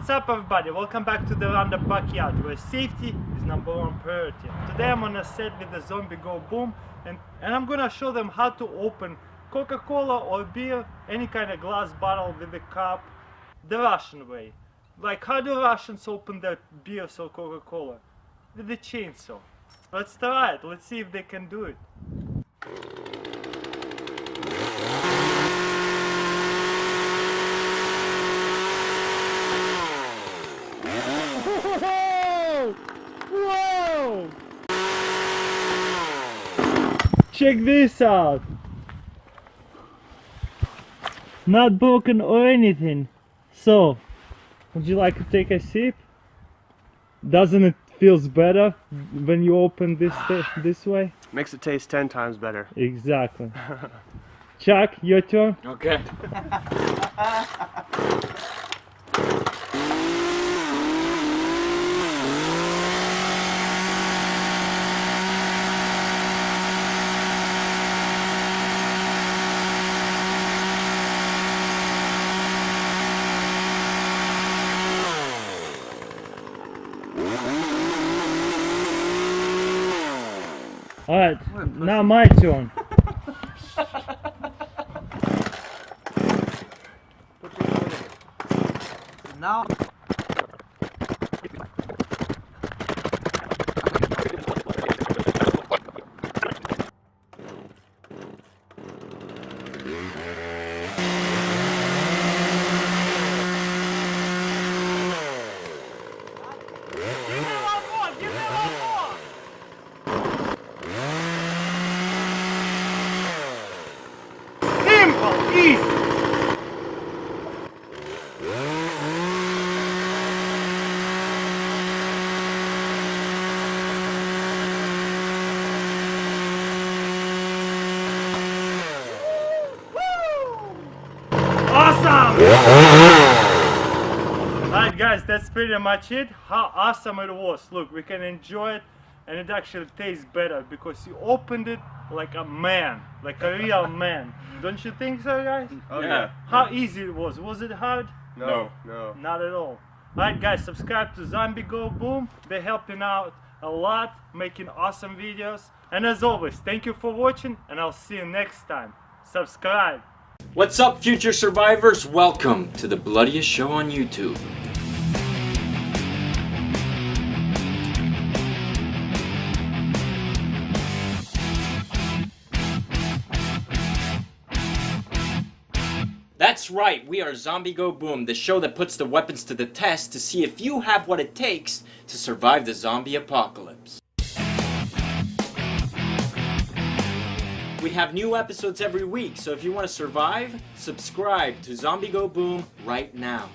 What's up everybody, welcome back to the Roundup Backyard, where safety is #1 priority. Today I'm on a set with the Zombie Go Boom and I'm gonna show them how to open Coca-Cola or beer, any kind of glass bottle with the cup, the Russian way. Like how do Russians open their beers or Coca-Cola? With the chainsaw. Let's try it, let's see if they can do it. Whoa! Check this out! Not broken or anything. So, would you like to take a sip? Doesn't it feels better when you open this way? Makes it taste 10 times better. Exactly. Chuck, your turn. Okay. Alright, now my turn. Now. Easy. Awesome! Alright guys, that's pretty much it. How awesome it was. Look, we can enjoy it and it actually tastes better because you opened it like a man, like a real man. Don't you think so, guys? Oh yeah. How easy it was? Was it hard? No. Not at all. Alright guys, subscribe to Zombie Go Boom. They're helping out a lot, making awesome videos. And as always, thank you for watching and I'll see you next time. Subscribe. What's up, future survivors? Welcome to the bloodiest show on YouTube. That's right, we are Zombie Go Boom, the show that puts the weapons to the test to see if you have what it takes to survive the zombie apocalypse. We have new episodes every week, so if you want to survive, subscribe to Zombie Go Boom right now.